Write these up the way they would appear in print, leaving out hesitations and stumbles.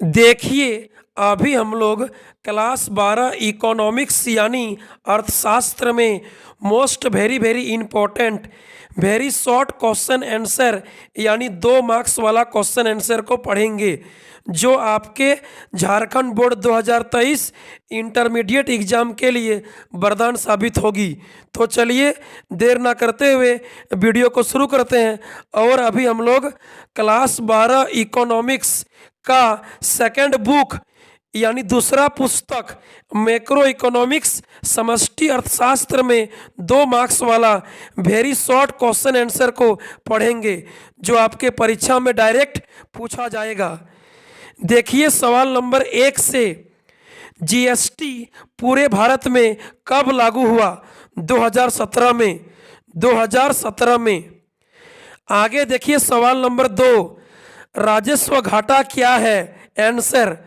देखिए, अभी हम लोग क्लास 12 इकोनॉमिक्स यानी अर्थशास्त्र में most very very important very short question answer यानी 2 मार्क्स वाला क्वेश्चन आंसर को पढ़ेंगे, जो आपके झारखंड बोर्ड 2023 इंटरमीडिएट एग्जाम के लिए वरदान साबित होगी। तो चलिए देर ना करते हुए वीडियो को शुरू करते हैं। और अभी हम लोग क्लास 12 इकोनॉमिक्स का सेकंड बुक यानी दूसरा पुस्तक मैक्रो इकोनॉमिक्स समष्टि अर्थशास्त्र में 2 मार्क्स वाला वेरी शॉर्ट क्वेश्चन आंसर को पढ़ेंगे, जो आपके परीक्षा में डायरेक्ट पूछा जाएगा। देखिए सवाल नंबर 1 से, जीएसटी पूरे भारत में कब लागू हुआ? 2017 में। 2017 में। आगे देखिए सवाल नंबर 2, राजस्व घाटा क्या है? आंसर,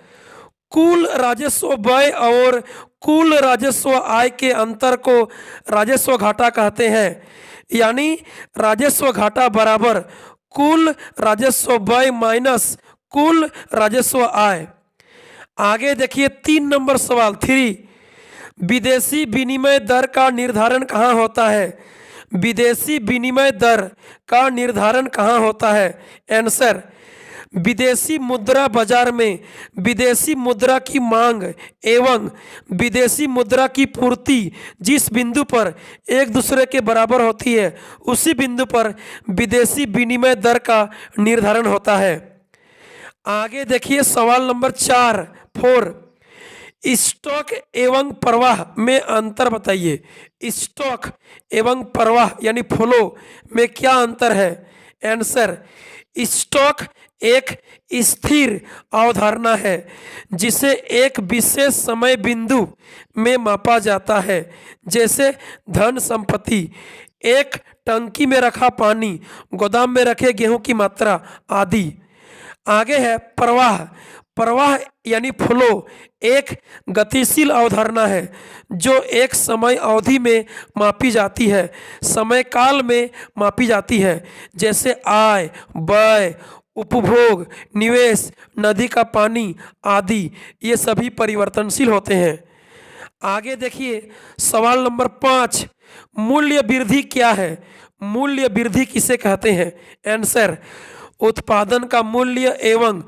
कुल राजस्व व्यय और कुल राजस्व आय के अंतर को राजस्व घाटा कहते हैं। यानी राजस्व घाटा बराबर कुल राजस्व व्यय माइनस कुल राजस्व आय। आगे देखिए 3 नंबर सवाल 3, विदेशी विनिमय दर का निर्धारण कहाँ होता है? विदेशी विनिमय दर का निर्धारण कहाँ होता है? आंसर, विदेशी मुद्रा बाजार में विदेशी मुद्रा की मांग एवं विदेशी मुद्रा की पूर्ति जिस बिंदु पर एक दूसरे के बराबर होती है, उसी बिंदु पर विदेशी विनिमय दर का निर्धारण होता है। आगे देखिए सवाल नंबर 4 स्टॉक एवं प्रवाह में अंतर बताइए। स्टॉक एवं प्रवाह यानी फ्लो में क्या अंतर है? आंसर, स्टॉक एक स्थिर अवधारणा है जिसे एक विशेष समय बिंदु में मापा जाता है, जैसे धन संपत्ति, एक टंकी में रखा पानी, गोदाम में रखे गेहूं की मात्रा आदि। आगे है प्रवाह। प्रवाह यानी फ्लो एक गतिशील अवधारणा है जो एक समय अवधि में मापी जाती है, समय काल में मापी जाती है, जैसे आय, व्यय, उपभोग, निवेश, नदी का पानी आदि। ये सभी परिवर्तनशील होते हैं। आगे देखिए सवाल नंबर 5, मूल्य वृद्धि क्या है? मूल्य वृद्धि किसे कहते हैं? आंसर, उत्पादन का मूल्य एवं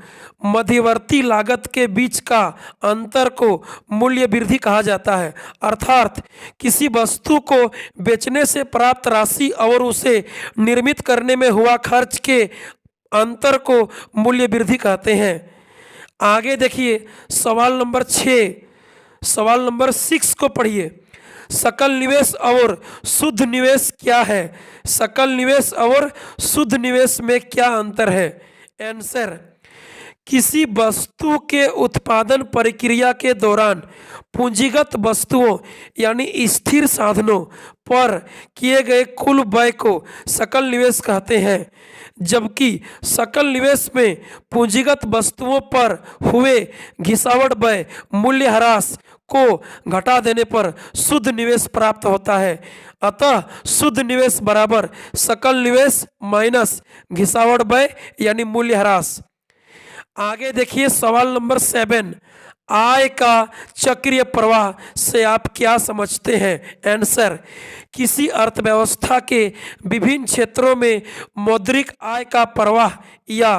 मध्यवर्ती लागत के बीच का अंतर को मूल्य वृद्धि कहा जाता है। अर्थात किसी वस्तु को बेचने से प्राप्त राशि और उसे निर्मित करने में हुआ खर्च के अंतर को मूल्य वृद्धि कहते हैं। आगे देखिए सवाल नंबर 6, सवाल नंबर 6 को पढ़िए। सकल निवेश और शुद्ध निवेश क्या है? सकल निवेश और शुद्ध निवेश में क्या अंतर है? आंसर, किसी वस्तु के उत्पादन प्रक्रिया के दौरान पूंजीगत वस्तुओं यानी स्थिर साधनों पर किए गए कुल व्यय को सकल निवेश कहते हैं, जबकि सकल निवेश में पूंजीगत वस्तुओं पर हुए घिसावट व्यय मूल्यह्रास को घटा देने पर शुद्ध निवेश प्राप्त होता है। अतः शुद्ध निवेश बराबर सकल निवेश माइनस घिसावट व्यय यानी मूल्यह्रास। आगे देखिए सवाल नंबर 7, आय का चक्रीय प्रवाह से आप क्या समझते हैं? आंसर, किसी अर्थव्यवस्था के विभिन्न क्षेत्रों में मौद्रिक आय का प्रवाह या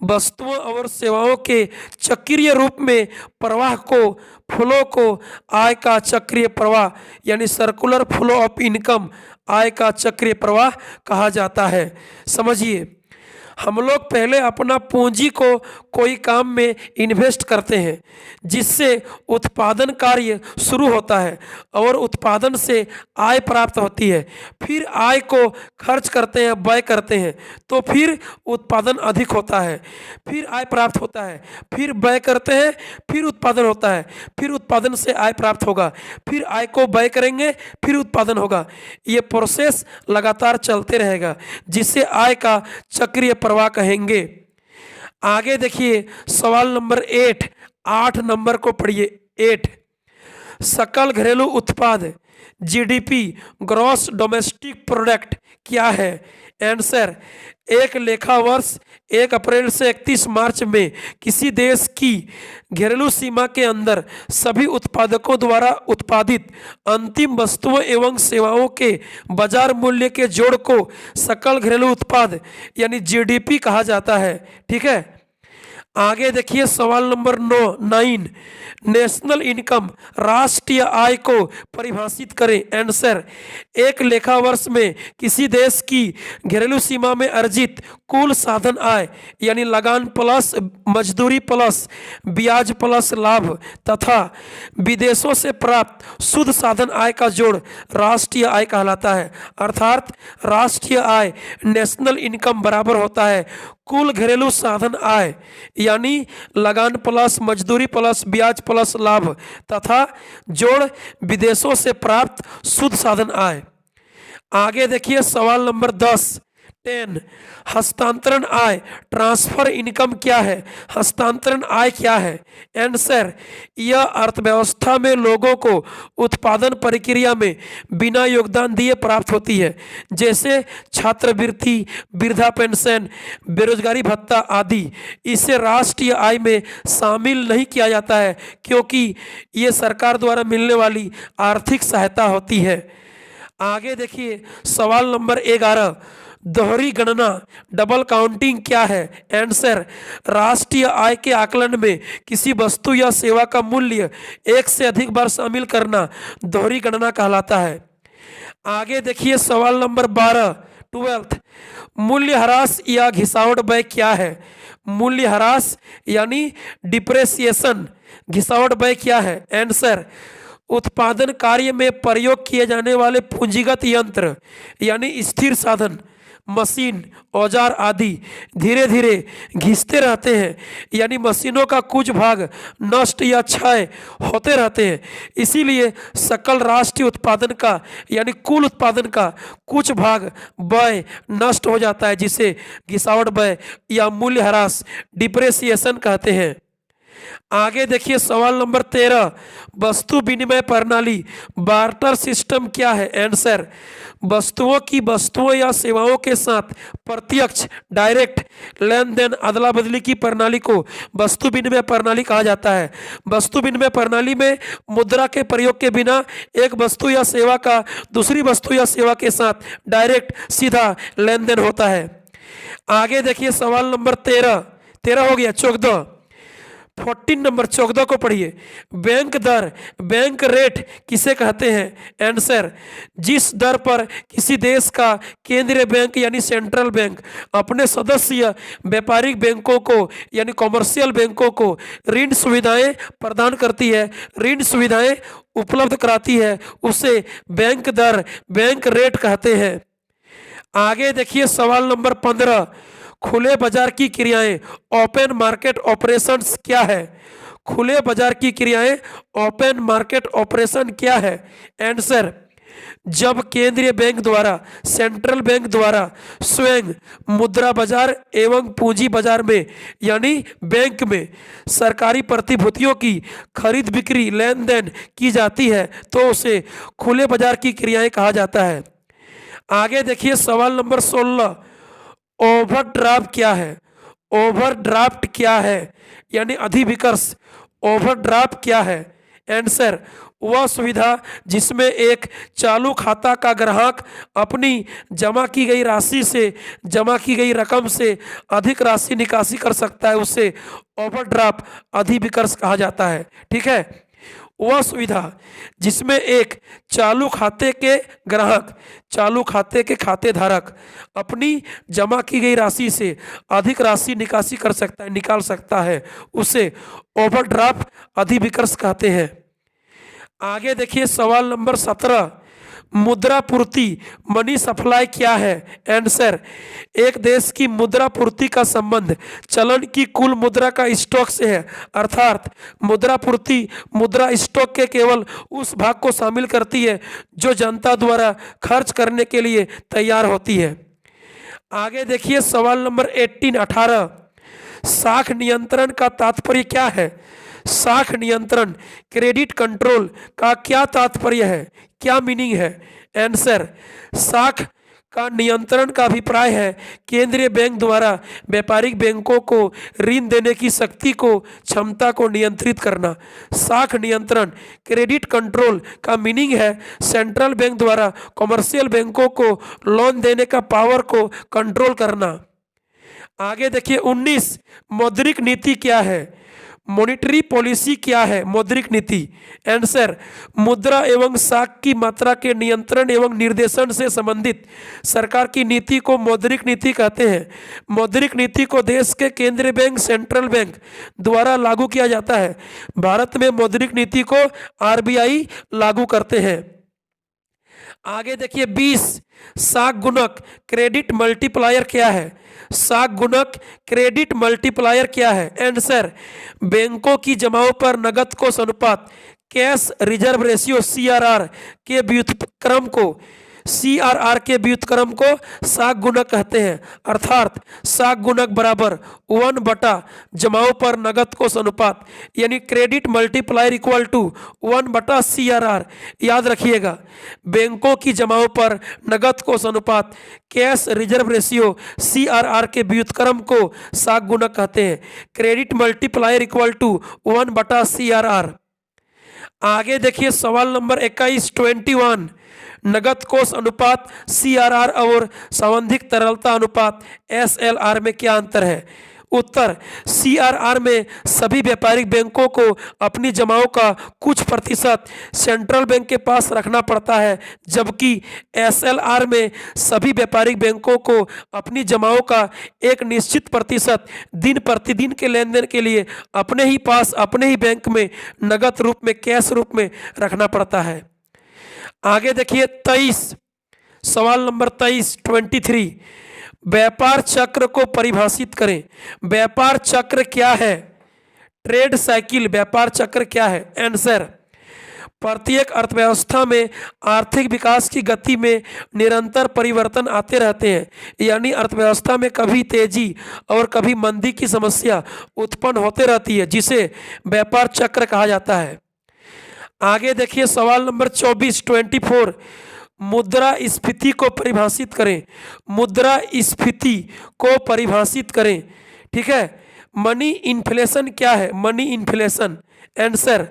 वस्तुओं और सेवाओं के चक्रीय रूप में प्रवाह को फ्लो को आय का चक्रीय प्रवाह यानी सर्कुलर फ्लो ऑफ इनकम आय का चक्रीय प्रवाह कहा जाता है। समझिए, हम लोग पहले अपना पूंजी को कोई काम में इन्वेस्ट करते हैं जिससे उत्पादन कार्य शुरू होता है और उत्पादन से आय प्राप्त होती है। फिर आय को खर्च करते हैं, व्यय करते हैं, तो फिर उत्पादन अधिक होता है, फिर आय प्राप्त होता है, फिर व्यय करते हैं, फिर उत्पादन होता है, फिर उत्पादन से आय प्राप्त होगा, फिर आय को व्यय करेंगे, फिर उत्पादन होगा। ये प्रोसेस लगातार चलते रहेगा जिसे आय का चक्रीय प्रवाह कहेंगे। आगे देखिए सवाल नंबर 8 नंबर को पढ़िए। 8, सकल घरेलू उत्पाद जीडीपी ग्रॉस डोमेस्टिक प्रोडक्ट क्या है? आंसर, एक लेखा वर्ष 1 अप्रैल से 31 मार्च में किसी देश की घरेलू सीमा के अंदर सभी उत्पादकों द्वारा उत्पादित अंतिम वस्तुओं एवं सेवाओं के बाजार मूल्य के जोड़ को सकल घरेलू उत्पाद यानी जीडीपी कहा जाता है। ठीक है, आगे देखिए सवाल नंबर 9 नेशनल इनकम राष्ट्रीय आय को परिभाषित करें। आंसर, एक लेखा वर्ष में किसी देश की घरेलू सीमा में अर्जित कुल साधन आय यानी लगान प्लस मजदूरी प्लस ब्याज प्लस लाभ तथा विदेशों से प्राप्त शुद्ध साधन आय का जोड़ राष्ट्रीय आय कहलाता है। अर्थात राष्ट्रीय आय नेशनल इनकम बराबर होता है कुल घरेलू साधन आय यानी लगान प्लस मजदूरी प्लस ब्याज प्लस लाभ तथा जोड़ विदेशों से प्राप्त शुद्ध साधन आय। आगे देखिए सवाल नंबर 10 हस्तांतरण आय ट्रांसफर इनकम क्या है? हस्तांतरण आय क्या है? आंसर, यह अर्थव्यवस्था में लोगों को उत्पादन प्रक्रिया में बिना योगदान दिए प्राप्त होती है, जैसे छात्रवृत्ति, वृद्धा पेंशन, बेरोजगारी भत्ता आदि। इसे राष्ट्रीय आय में शामिल नहीं किया जाता है क्योंकि ये सरकार द्वारा मिलने वाली आर्थिक सहायता होती है। आगे देखिए सवाल नंबर 11 दोहरी गणना डबल काउंटिंग क्या है? आंसर, राष्ट्रीय आय के आकलन में किसी वस्तु या सेवा का मूल्य एक से अधिक बार शामिल करना दोहरी गणना कहलाता है। आगे देखिए सवाल नंबर 12 मूल्यह्रास या घिसावट व्यय क्या है? मूल्यह्रास यानी डिप्रेसिएशन, घिसावट व्यय क्या है? आंसर, उत्पादन कार्य में प्रयोग किए जाने वाले पूंजीगत यंत्र यानी स्थिर साधन, मशीन, औजार आदि धीरे धीरे घिसते रहते हैं यानी मशीनों का कुछ भाग नष्ट या क्षय होते रहते हैं। इसीलिए सकल राष्ट्रीय उत्पादन का यानी कुल उत्पादन का कुछ भाग व्यय नष्ट हो जाता है, जिसे घिसावट व्यय या मूल्यह्रास डिप्रेसिएशन कहते हैं। आगे देखिए सवाल नंबर 13 वस्तु विनिमय प्रणाली बार्टर सिस्टम क्या है? आंसर, वस्तुओं की वस्तुओं या सेवाओं के साथ प्रत्यक्ष डायरेक्ट लेन देन अदला बदली की प्रणाली को वस्तु विनिमय प्रणाली कहा जाता है। वस्तु विनिमय प्रणाली में मुद्रा के प्रयोग के बिना एक वस्तु या सेवा का दूसरी वस्तु या सेवा के साथ डायरेक्ट सीधा लेन देन होता है। आगे देखिए सवाल नंबर 13 हो गया। 14 नंबर 14 को पढ़िए। बैंक दर बैंक रेट किसे कहते हैं? आंसर, जिस दर पर किसी देश का केंद्रीय बैंक यानी सेंट्रल बैंक अपने सदस्य व्यापारिक बैंकों को यानी कॉमर्शियल बैंकों को ऋण सुविधाएं प्रदान करती है, ऋण सुविधाएं उपलब्ध कराती है, उसे बैंक दर बैंक रेट कहते हैं। आगे देखिए सवाल नंबर 15 खुले बाजार की क्रियाएं ओपन मार्केट ऑपरेशंस क्या है? खुले बाजार की क्रियाएं ओपन मार्केट ऑपरेशन क्या है? आंसर, जब केंद्रीय बैंक द्वारा सेंट्रल बैंक द्वारा स्वयं मुद्रा बाजार एवं पूंजी बाजार में यानी बैंक में सरकारी प्रतिभूतियों की खरीद बिक्री लेन देन की जाती है तो उसे खुले बाजार की क्रियाएं कहा जाता है। आगे देखिए सवाल नंबर 16 ओवरड्राफ्ट क्या है? ओवरड्राफ्ट क्या है यानी अधिविकर्ष। ओवरड्राफ्ट क्या है? आंसर, वह सुविधा जिसमें एक चालू खाता का ग्राहक अपनी जमा की गई राशि से जमा की गई रकम से अधिक राशि निकासी कर सकता है, उसे ओवरड्राफ्ट अधिविकर्ष कहा जाता है। ठीक है, वह सुविधा जिसमें एक चालू खाते के ग्राहक चालू खाते के खाते धारक अपनी जमा की गई राशि से अधिक राशि निकासी कर सकता है निकाल सकता है, उसे ओवरड्राफ्ट अधिविकर्ष कहते हैं। आगे देखिए सवाल नंबर 17 मुद्रा पूर्ति मनी सप्लाई क्या है? आंसर, एक देश की मुद्रा पूर्ति का संबंध चलन की कुल मुद्रा का स्टॉक से है, अर्थात मुद्रा पूर्ति मुद्रा स्टॉक के केवल उस भाग को शामिल करती है जो जनता द्वारा खर्च करने के लिए तैयार होती है। आगे देखिए सवाल नंबर 18 साख नियंत्रण का तात्पर्य क्या है? साख नियंत्रण क्रेडिट कंट्रोल का क्या तात्पर्य है, क्या मीनिंग है? आंसर, साख का नियंत्रण का अभिप्राय है केंद्रीय बैंक द्वारा व्यापारिक बैंकों को ऋण देने की शक्ति को, क्षमता को नियंत्रित करना। साख नियंत्रण क्रेडिट कंट्रोल का मीनिंग है सेंट्रल बैंक द्वारा कमर्शियल बैंकों को लोन देने का पावर को कंट्रोल करना। आगे देखिए 19, मौद्रिक नीति क्या है? मॉनिटरी पॉलिसी क्या है मौद्रिक नीति? आंसर, मुद्रा एवं साख की मात्रा के नियंत्रण एवं निर्देशन से संबंधित सरकार की नीति को मौद्रिक नीति कहते हैं। मौद्रिक नीति को देश के केंद्रीय बैंक सेंट्रल बैंक द्वारा लागू किया जाता है। भारत में मौद्रिक नीति को आरबीआई लागू करते हैं। आगे देखिए 20, साख गुणक क्रेडिट मल्टीप्लायर क्या है? साख गुणक क्रेडिट मल्टीप्लायर क्या है? आंसर, बैंकों की जमाओं पर नगद कोष अनुपात कैश रिजर्व रेशियो सीआरआर के व्युत्क्रम को साख गुणक कहते हैं। अर्थात साख गुणक बराबर 1 बटा जमाओं पर नगद कोष अनुपात, यानी क्रेडिट मल्टीप्लायर इक्वल टू 1 बटा सीआरआर। याद रखिएगा, बैंकों की जमाओं पर नगद कोष अनुपात कैश रिजर्व रेशियो सीआरआर के व्युत्क्रम को साख गुणक कहते हैं। क्रेडिट मल्टीप्लायर इक्वल टू 1 बटा सीआरआर। आगे देखिए सवाल नंबर 21, 21, नगद कोष अनुपात सीआरआर और सांविधिक तरलता अनुपात एसएलआर में क्या अंतर है? उत्तर, सीआरआर में सभी व्यापारिक बैंकों को अपनी जमाओं का कुछ प्रतिशत सेंट्रल बैंक के पास रखना पड़ता है, जबकि एसएलआर में सभी व्यापारिक बैंकों को अपनी जमाओं का एक निश्चित प्रतिशत दिन प्रतिदिन के लेन देन के लिए अपने ही पास, अपने ही बैंक में नगद रूप में, कैश रूप में रखना पड़ता है। आगे देखिए 23, सवाल नंबर 23, 23, व्यापार चक्र को परिभाषित करें। व्यापार चक्र क्या है? ट्रेड साइकिल व्यापार चक्र क्या है? आंसर, प्रत्येक अर्थव्यवस्था में आर्थिक विकास की गति में निरंतर परिवर्तन आते रहते हैं, यानी अर्थव्यवस्था में कभी तेजी और कभी मंदी की समस्या उत्पन्न होते रहती है, जिसे व्यापार चक्र कहा जाता है। आगे देखिए सवाल नंबर 24, 24, मुद्रास्फीति को परिभाषित करें। मुद्रास्फीति को परिभाषित करें, ठीक है। मनी इन्फ्लेशन क्या है? मनी इन्फ्लेशन, आंसर,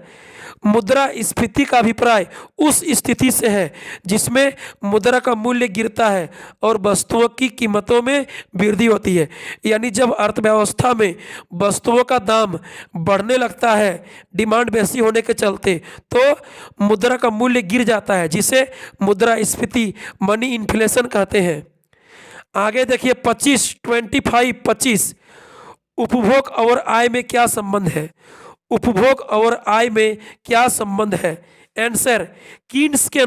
मुद्रास्फीति का अभिप्राय उस स्थिति से है जिसमें मुद्रा का मूल्य गिरता है और वस्तुओं की कीमतों में वृद्धि होती है। यानी जब अर्थव्यवस्था में वस्तुओं का दाम बढ़ने लगता है डिमांड बेसी होने के चलते, तो मुद्रा का मूल्य गिर जाता है, जिसे मुद्रास्फीति मनी इन्फ्लेशन कहते हैं। आगे देखिए 25, 25, उपभोग और आय में क्या संबंध है? उपभोग और आय में क्या संबंध है? आंसर, कीन्स के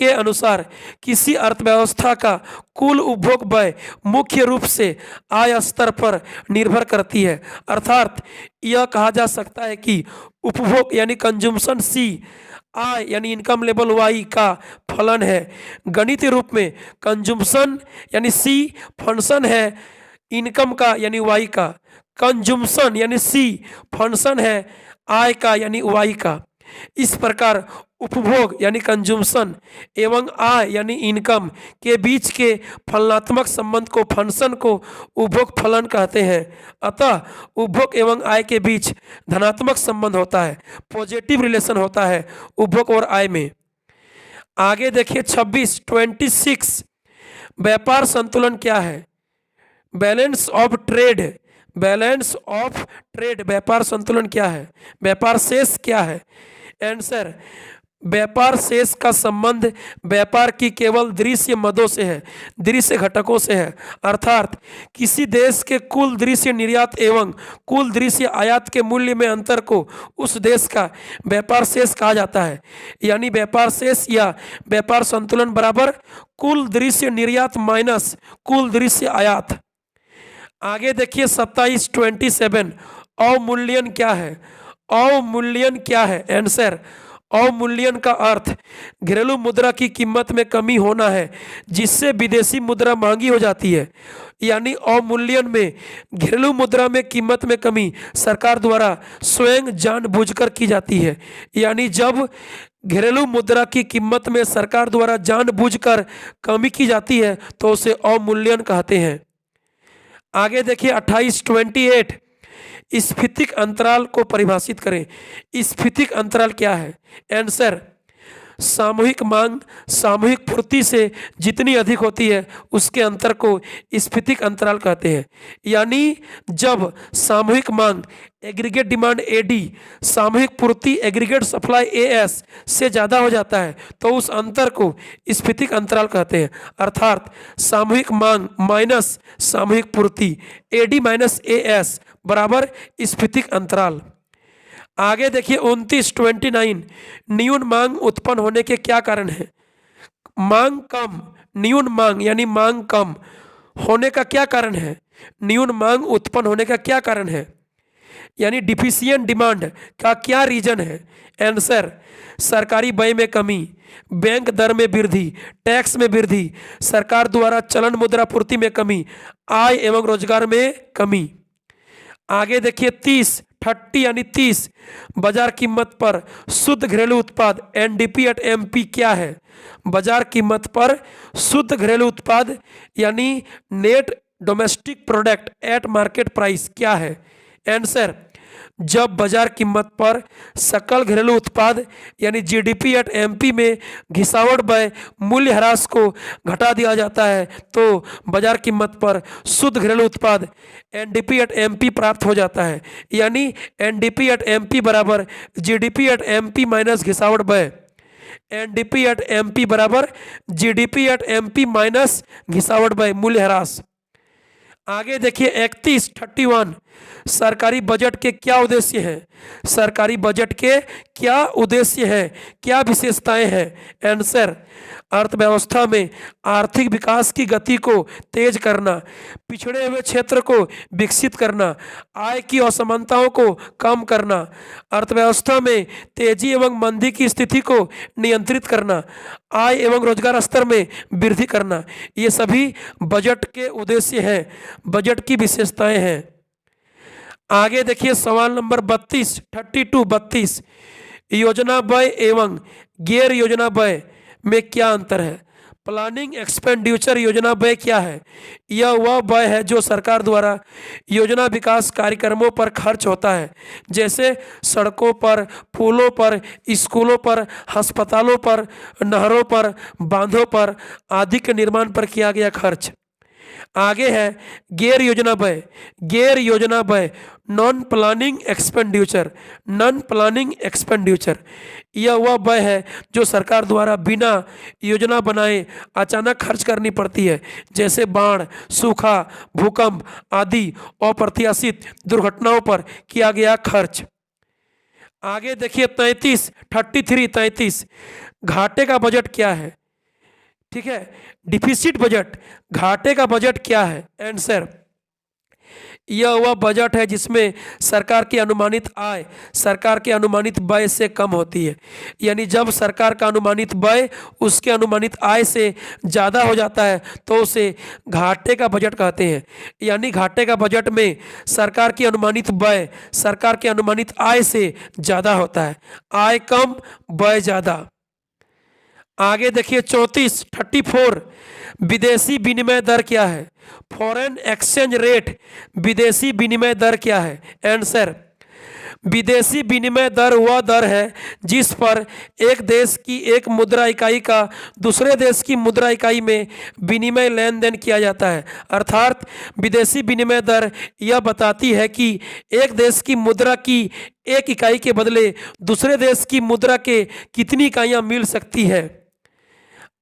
अनुसार किसी अर्थव्यवस्था का कुल उपभोग व्यय मुख्य रूप से आय स्तर पर निर्भर करती है। अर्थात यह कहा जा सकता है कि उपभोग यानी कंजम्पशन सी, आय यानी इनकम लेवल वाई का फलन है। गणितीय रूप में कंजम्पशन यानी सी फंक्शन है इनकम का यानी वाई का, कंजम्पशन यानी सी फंक्शन है आय का यानी वाई का। इस प्रकार उपभोग यानी कंजम्पशन एवं आय यानी इनकम के बीच के फलनात्मक संबंध को, फंक्शन को उपभोग फलन कहते हैं। अतः उपभोग एवं आय के बीच धनात्मक संबंध होता है, पॉजिटिव रिलेशन होता है उपभोग और आय में। आगे देखिए 26, 26, व्यापार संतुलन क्या है? Balance of trade, balance of trade व्यापार संतुलन क्या है? व्यापार शेष क्या है? आंसर, व्यापार शेष का संबंध व्यापार की केवल दृश्य मदों से है, दृश्य घटकों से है। अर्थात किसी देश के कुल दृश्य निर्यात एवं कुल दृश्य आयात के मूल्य में अंतर को उस देश का व्यापार शेष कहा जाता है। यानी व्यापार शेष या व्यापार संतुलन बराबर कुल दृश्य निर्यात माइनस कुल दृश्य आयात। आगे देखिए 27, 27, अवमूल्यन क्या है? अवमूल्यन क्या है? आंसर, अवमूल्यन का अर्थ घरेलू मुद्रा की कीमत में कमी होना है, जिससे विदेशी मुद्रा महंगी हो जाती है। यानी अवमूल्यन में घरेलू मुद्रा में कीमत में कमी सरकार द्वारा स्वयं जानबूझकर की जाती है। यानी जब घरेलू मुद्रा की कीमत में सरकार द्वारा जानबूझकर कमी की जाती है तो उसे अवमूल्यन कहते हैं। आगे देखिए 28 स्फीतिक अंतराल को परिभाषित करें। स्फीतिक अंतराल क्या है? आंसर, सामूहिक मांग सामूहिक पूर्ति से जितनी अधिक होती है उसके अंतर को स्फीतिक अंतराल कहते हैं। यानी जब सामूहिक मांग एग्रीगेट डिमांड एडी सामूहिक पूर्ति एग्रीगेट सप्लाई एएस से ज़्यादा हो जाता है तो उस अंतर को स्फीतिक अंतराल कहते हैं। अर्थात सामूहिक मांग माइनस सामूहिक पूर्ति एडी माइनस एएस बराबर स्फीतिक अंतराल। आगे देखिए 29 न्यून मांग उत्पन्न होने के क्या कारण है? मांग कम, न्यून मांग यानी मांग कम होने का क्या कारण है? न्यून मांग उत्पन्न होने का क्या कारण है? यानी डिफिशियंट डिमांड का क्या रीजन है? आंसर, सरकारी व्यय में कमी, बैंक दर में वृद्धि, टैक्स में वृद्धि, सरकार द्वारा चलन मुद्रा पूर्ति में कमी, आय एवं रोजगार में कमी। आगे देखिए 30 बाजार कीमत पर शुद्ध घरेलू उत्पाद एनडीपी एट एमपी क्या है? बाजार कीमत पर शुद्ध घरेलू उत्पाद यानी net domestic product at market price क्या है? आंसर, जब बाजार कीमत पर सकल घरेलू उत्पाद यानी जीडीपी एट एमपी में घिसावट व्यय मूल्य ह्रास को घटा दिया जाता है तो बाजार कीमत पर शुद्ध घरेलू उत्पाद एनडीपी एट एमपी प्राप्त हो जाता है। यानी एनडीपी एट एमपी बराबर जीडीपी एट एमपी माइनस घिसावट व्यय। एनडीपी एट एमपी बराबर जीडीपी एट एमपी माइनस घिसावट व्यय मूल्य ह्रास। आगे देखिए 31 सरकारी बजट के क्या उद्देश्य हैं? सरकारी बजट के क्या उद्देश्य हैं, क्या विशेषताएं हैं? आंसर, अर्थव्यवस्था में आर्थिक विकास की गति को तेज करना, पिछड़े हुए क्षेत्र को विकसित करना, आय की असमानताओं को कम करना, अर्थव्यवस्था में तेजी एवं मंदी की स्थिति को नियंत्रित करना, आय एवं रोजगार स्तर में वृद्धि करना, ये सभी बजट के उद्देश्य हैं, बजट की विशेषताएं हैं। आगे देखिए सवाल नंबर 32 योजना व्यय एवं गैर योजना व्यय में क्या अंतर है? प्लानिंग एक्सपेंडिचर योजना व्यय क्या है? यह वह व्यय है जो सरकार द्वारा योजना विकास कार्यक्रमों पर खर्च होता है, जैसे सड़कों पर, पुलों पर, स्कूलों पर, अस्पतालों पर, नहरों पर, बांधों पर आदि के निर्माण पर किया गया खर्च। आगे है गैर योजना व्यय। गैर योजना व्यय non planning expenditure, non planning expenditure यह वह व्यय है जो सरकार द्वारा बिना योजना बनाए अचानक खर्च करनी पड़ती है, जैसे बाढ़, सूखा, भूकंप आदि अप्रत्याशित दुर्घटनाओं पर किया गया खर्च। आगे देखिए 33 घाटे का बजट क्या है? ठीक है, डिफिसिट बजट, घाटे का बजट क्या है? आंसर, यह वह बजट है जिसमें सरकार की अनुमानित आय सरकार के अनुमानित व्यय से कम होती है। यानी जब सरकार का अनुमानित व्यय उसके अनुमानित आय से ज़्यादा हो जाता है तो उसे घाटे का बजट कहते हैं। यानी घाटे का बजट में सरकार की अनुमानित व्यय सरकार के अनुमानित आय से ज़्यादा होता है, आय कम व्यय ज़्यादा। आगे देखिए 34 विदेशी विनिमय दर क्या है? फॉरेन एक्सचेंज रेट विदेशी विनिमय दर क्या है? आंसर, विदेशी विनिमय दर वह दर है जिस पर एक देश की एक मुद्रा इकाई का दूसरे देश की मुद्रा इकाई में विनिमय लेन देन किया जाता है। अर्थात विदेशी विनिमय दर यह बताती है कि एक देश की मुद्रा की एक इकाई के बदले दूसरे देश की मुद्रा के कितनी इकाइयाँ मिल सकती है।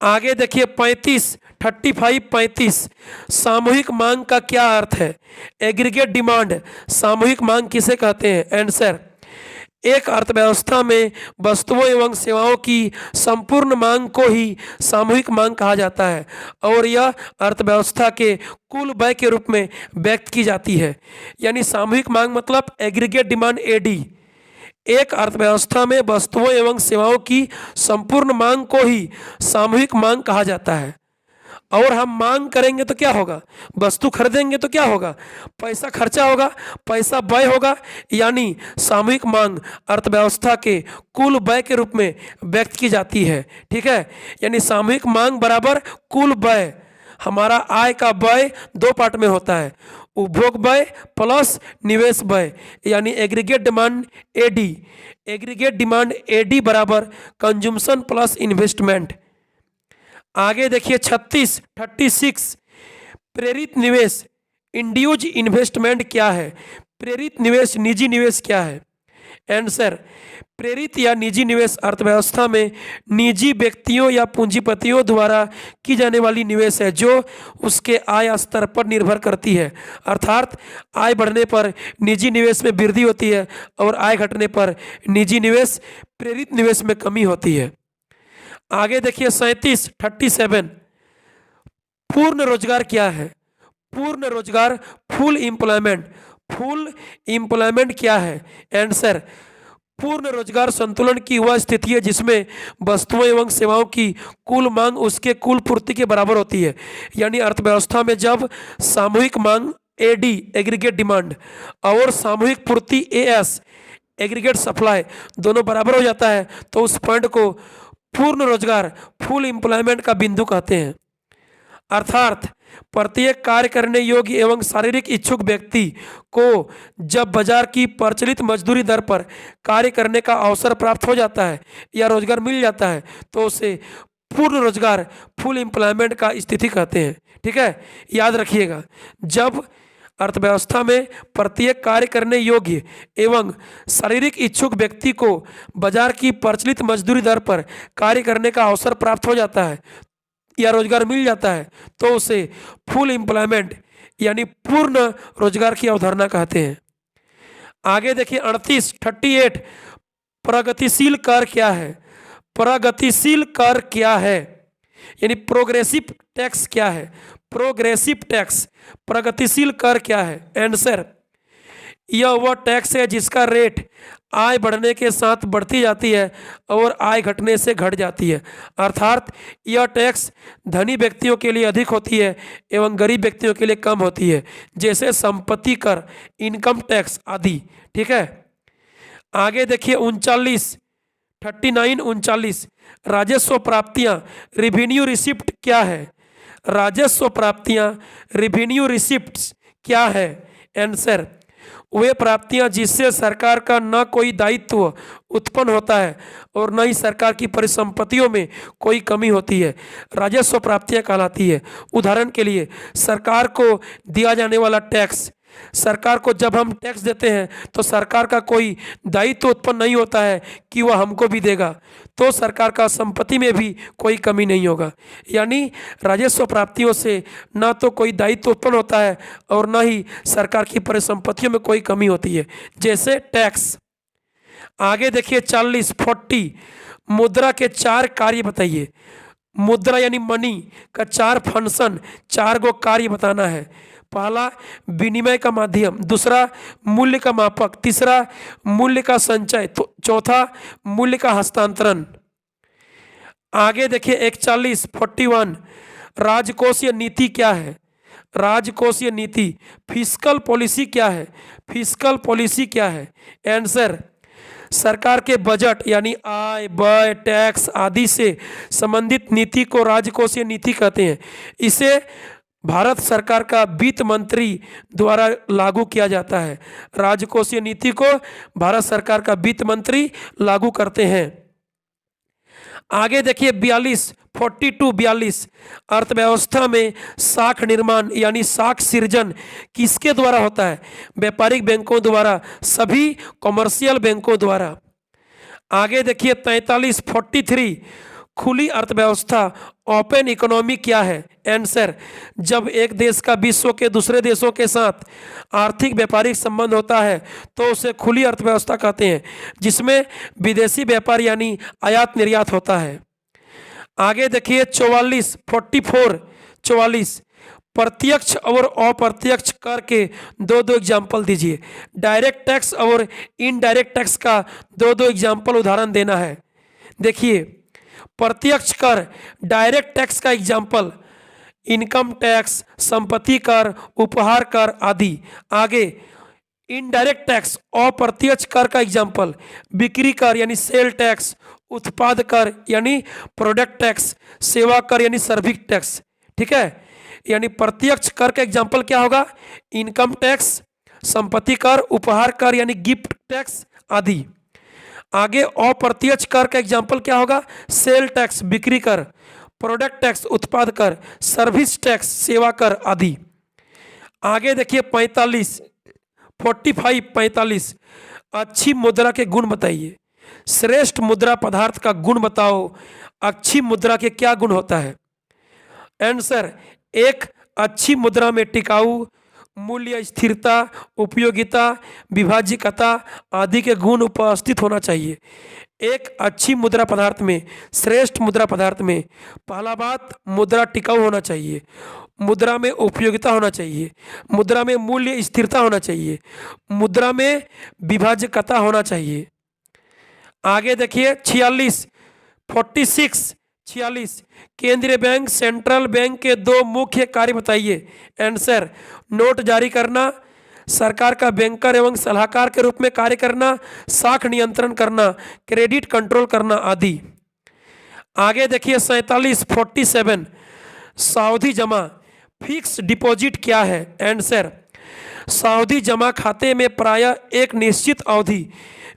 आगे देखिए 35 सामूहिक मांग का क्या अर्थ है? एग्रीगेट डिमांड सामूहिक मांग किसे कहते हैं? आंसर, एक अर्थव्यवस्था में वस्तुओं एवं सेवाओं की संपूर्ण मांग को ही सामूहिक मांग कहा जाता है और यह अर्थव्यवस्था के कुल व्यय के रूप में व्यक्त की जाती है। यानी सामूहिक मांग मतलब एग्रीगेट डिमांड एडी, एक अर्थव्यवस्था में वस्तुओं एवं सेवाओं की संपूर्ण मांग को ही सामूहिक मांग कहा जाता है। और हम मांग करेंगे तो क्या होगा, वस्तु खरीदेंगे तो क्या होगा, पैसा खर्चा होगा, पैसा व्यय होगा, यानी सामूहिक मांग अर्थव्यवस्था के कुल व्यय के रूप में व्यक्त की जाती है। ठीक है, यानी सामूहिक मांग बराबर कुल व्यय। हमारा आय का व्यय दो पार्ट में होता है, उपभोग व्यय प्लस निवेश व्यय, यानी aggregate demand AD. Aggregate demand AD बराबर कंज्यूमशन प्लस इन्वेस्टमेंट। आगे देखिए 36 प्रेरित निवेश इंड्यूज इन्वेस्टमेंट क्या है। प्रेरित निवेश निजी निवेश क्या है। आंसर, प्रेरित या निजी निवेश अर्थव्यवस्था में निजी व्यक्तियों या पूंजीपतियों द्वारा की जाने वाली निवेश है जो उसके आय स्तर पर निर्भर करती है। अर्थात आय बढ़ने पर निजी निवेश में वृद्धि होती है और आय घटने पर निजी निवेश प्रेरित निवेश में कमी होती है। आगे देखिए 37 पूर्ण रोजगार क्या है। पूर्ण रोजगार फुल एम्प्लॉयमेंट। फुल एम्प्लॉयमेंट क्या है। आंसर, पूर्ण रोजगार संतुलन की वह स्थिति है जिसमें वस्तुओं एवं सेवाओं की कुल मांग उसके कुल पूर्ति के बराबर होती है। यानी अर्थव्यवस्था में जब सामूहिक मांग एडी एग्रीगेट डिमांड और सामूहिक पूर्ति एएस एग्रीगेट सप्लाई दोनों बराबर हो जाता है तो उस पॉइंट को पूर्ण रोजगार फुल एम्प्लॉयमेंट का बिंदु कहते हैं। अर्थात प्रत्येक कार्य करने योग्य एवं शारीरिक इच्छुक व्यक्ति को जब बाजार की प्रचलित मजदूरी दर पर कार्य करने का अवसर प्राप्त हो जाता है या रोजगार मिल जाता है तो उसे पूर्ण रोजगार फुल एम्प्लॉयमेंट का स्थिति कहते हैं। ठीक है, याद रखिएगा, जब अर्थव्यवस्था में प्रत्येक कार्य करने योग्य एवं शारीरिक इच्छुक व्यक्ति को बाजार की प्रचलित मजदूरी दर पर कार्य करने का अवसर प्राप्त हो जाता है या रोजगार मिल जाता है तो उसे फुल एम्प्लॉयमेंट यानी पूर्ण रोजगार की अवधारणा कहते हैं। आगे देखिए 38 प्रगतिशील कर क्या है। प्रगतिशील कर क्या है यानी प्रोग्रेसिव टैक्स क्या है। प्रोग्रेसिव टैक्स प्रगतिशील कर क्या है। आंसर, यह वह टैक्स है जिसका रेट आय बढ़ने के साथ बढ़ती जाती है और आय घटने से घट जाती है। अर्थात यह टैक्स धनी व्यक्तियों के लिए अधिक होती है एवं गरीब व्यक्तियों के लिए कम होती है, जैसे संपत्ति कर, इनकम टैक्स आदि। ठीक है, आगे देखिए 39 राजस्व प्राप्तियां रेवेन्यू रिसिप्ट क्या है। राजस्व प्राप्तियां रेवेन्यू रिसिप्ट्स क्या है। आंसर, वे प्राप्तियां जिससे सरकार का न कोई दायित्व उत्पन्न होता है और न ही सरकार की परिसंपत्तियों में कोई कमी होती है, राजस्व प्राप्तियां कहलाती है। उदाहरण के लिए सरकार को दिया जाने वाला टैक्स, सरकार को जब हम टैक्स देते हैं तो सरकार का कोई दायित्व उत्पन्न नहीं होता है कि वह हमको भी देगा, तो सरकार का संपत्ति में भी कोई कमी नहीं होगा। यानी राजस्व प्राप्तियों से ना तो कोई दायित्व उत्पन्न होता है और ना ही सरकार की परिसंपत्तियों में कोई कमी होती है, जैसे टैक्स। आगे देखिए 40 मुद्रा के 4 कार्य बताइए। मुद्रा यानी मनी का 4 फंक्शन, 4 गो कार्य बताना है। पहला विनिमय का माध्यम, दूसरा मूल्य का मापक, तीसरा मूल्य का संचय, तो चौथा मूल्य का हस्तांतरण। आगे देखिए 41 राजकोषीय नीति क्या है। राजकोषीय नीति फिस्कल पॉलिसी क्या है। फिस्कल पॉलिसी क्या है। आंसर, सरकार के बजट यानी आय व्यय टैक्स आदि से संबंधित नीति को राजकोषीय नीति कहते हैं। इसे भारत सरकार का वित्त मंत्री द्वारा लागू किया जाता है। राजकोषीय नीति को भारत सरकार का वित्त मंत्री लागू करते हैं। आगे देखिए 42 अर्थव्यवस्था में साख निर्माण यानी साख सृजन किसके द्वारा होता है। व्यापारिक बैंकों द्वारा, सभी कॉमर्शियल बैंकों द्वारा। आगे देखिए 43 खुली अर्थव्यवस्था ओपन इकोनॉमी क्या है। आंसर, जब एक देश का विश्व के दूसरे देशों के साथ आर्थिक व्यापारिक संबंध होता है तो उसे खुली अर्थव्यवस्था कहते हैं, जिसमें विदेशी व्यापार यानी आयात निर्यात होता है। आगे देखिए 44 प्रत्यक्ष और अप्रत्यक्ष कर के दो दो एग्जाम्पल दीजिए। डायरेक्ट टैक्स और इनडायरेक्ट टैक्स का दो दो एग्जाम्पल उदाहरण देना है। देखिए, प्रत्यक्ष कर डायरेक्ट टैक्स का एग्जाम्पल इनकम टैक्स, संपत्ति कर, उपहार कर आदि। आगे इनडायरेक्ट टैक्स अप्रत्यक्ष कर का एग्जाम्पल बिक्री कर यानी सेल टैक्स, उत्पाद कर यानी प्रोडक्ट टैक्स, सेवा कर यानी सर्विस टैक्स। ठीक है, यानी प्रत्यक्ष कर का एग्जाम्पल क्या होगा? इनकम टैक्स, संपत्ति कर, उपहार कर यानी गिफ्ट टैक्स आदि। आगे अप्रत्यक्ष कर का एग्जाम्पल क्या होगा? सेल टैक्स बिक्री कर, प्रोडक्ट टैक्स उत्पाद कर, सर्विस टैक्स सेवा कर आदि। आगे देखिए 45 अच्छी मुद्रा के गुण बताइए। श्रेष्ठ मुद्रा पदार्थ का गुण बताओ। अच्छी मुद्रा के क्या गुण होता है? आंसर, एक अच्छी मुद्रा में टिकाऊ, मूल्य, स्थिरता, उपयोगिता, विभाज्यता आदि के गुण उपस्थित होना चाहिए। एक अच्छी मुद्रा पदार्थ में, श्रेष्ठ मुद्रा पदार्थ में पहला बात मुद्रा टिकाऊ होना चाहिए, मुद्रा में उपयोगिता होना चाहिए, मुद्रा में मूल्य स्थिरता होना चाहिए, मुद्रा में विभाज्यता होना चाहिए। आगे देखिए 46 केंद्रीय बैंक, सेंट्रल बैंक के दो मुख्य कार्य बताइए। आंसर, नोट जारी करना, सरकार का बैंकर एवं सलाहकार के रूप में कार्य करना, साख नियंत्रण करना, क्रेडिट कंट्रोल करना आदि। आगे देखिए 47 सावधि जमा फिक्स डिपॉजिट क्या है? आंसर, सावधि जमा खाते में प्रायः एक निश्चित अवधि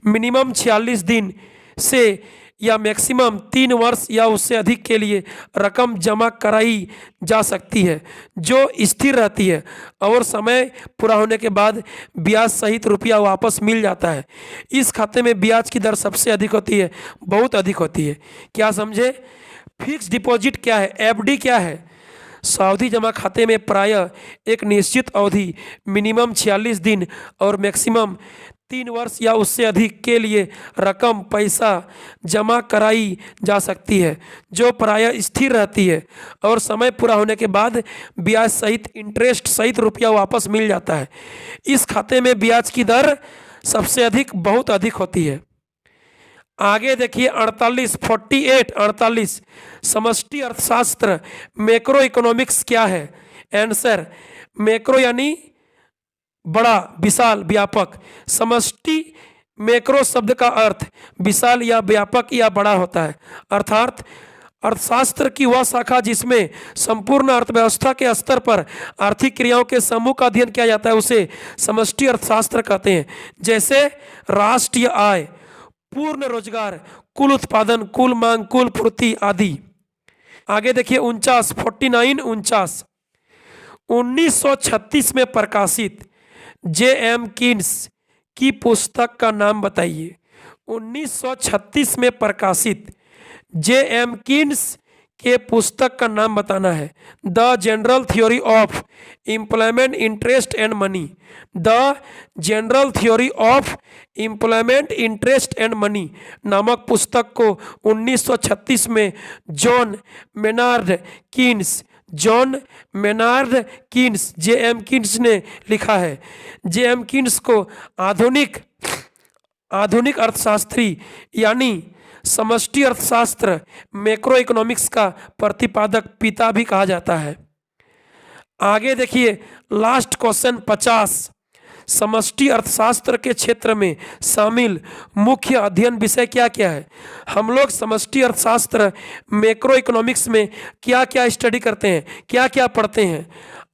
मिनिमम 46 दिन से या मैक्सिमम 3 वर्ष या उससे अधिक के लिए रकम जमा कराई जा सकती है, जो स्थिर रहती है और समय पूरा होने के बाद ब्याज सहित रुपया वापस मिल जाता है। इस खाते में ब्याज की दर सबसे अधिक होती है, बहुत अधिक होती है। क्या समझे? फिक्स डिपॉजिट क्या है? एफडी क्या है? सावधि जमा खाते में प्रायः एक निश्चित अवधि मिनिमम 46 दिन और मैक्सिमम 3 वर्ष या उससे अधिक के लिए रकम पैसा जमा कराई जा सकती है, जो प्रायः स्थिर रहती है और समय पूरा होने के बाद ब्याज सहित इंटरेस्ट सहित रुपया वापस मिल जाता है। इस खाते में ब्याज की दर सबसे अधिक, बहुत अधिक होती है। आगे देखिए 48 समष्टि अर्थशास्त्र मैक्रो इकोनॉमिक्स क्या है? आंसर, मैक्रो यानी बड़ा, विशाल, व्यापक। समष्टि मैक्रो शब्द का अर्थ विशाल या व्यापक या बड़ा होता है। अर्थात अर्थशास्त्र की वह शाखा जिसमें संपूर्ण अर्थव्यवस्था के स्तर पर आर्थिक क्रियाओं के समूह का अध्ययन किया जाता है उसे समष्टि अर्थशास्त्र कहते हैं। जैसे राष्ट्रीय आय, पूर्ण रोजगार, कुल उत्पादन, कुल मांग, कुल पूर्ति आदि। आगे देखिए 49 1936 में प्रकाशित J.M. कीन्स की पुस्तक का नाम बताइए। 1936 में प्रकाशित J.M. कीन्स के पुस्तक का नाम बताना है। The general theory of employment, interest and money. The general theory of employment, interest and money नामक पुस्तक को 1936 में John Maynard Keynes J.M. Keynes ने लिखा है। J.M. कीन्स को आधुनिक अर्थशास्त्री यानी समष्टि अर्थशास्त्र मैक्रो इकोनॉमिक्स का प्रतिपादक पिता भी कहा जाता है। आगे देखिए लास्ट क्वेश्चन 50 समष्टि अर्थशास्त्र के क्षेत्र में शामिल मुख्य अध्ययन विषय क्या क्या है? हम लोग समष्टि अर्थशास्त्र मैक्रो इकोनॉमिक्स में क्या क्या स्टडी करते हैं, क्या क्या पढ़ते हैं?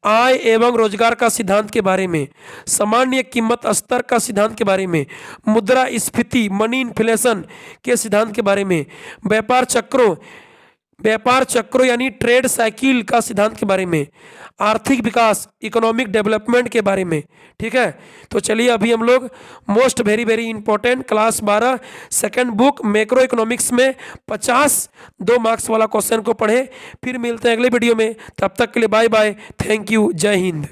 आय एवं रोजगार का सिद्धांत के बारे में, सामान्य कीमत स्तर का सिद्धांत के बारे में, मुद्रा स्फीति मनी इन्फ्लेशन के सिद्धांत के बारे में, व्यापार चक्रों यानी ट्रेड साइकिल का सिद्धांत के बारे में, आर्थिक विकास इकोनॉमिक डेवलपमेंट के बारे में। ठीक है, तो चलिए अभी हम लोग most very very important class 12 second book macro economics में 52 मार्क्स वाला क्वेश्चन को पढ़े। फिर मिलते हैं अगले वीडियो में, तब तक के लिए बाय बाय, थैंक यू, जय हिंद।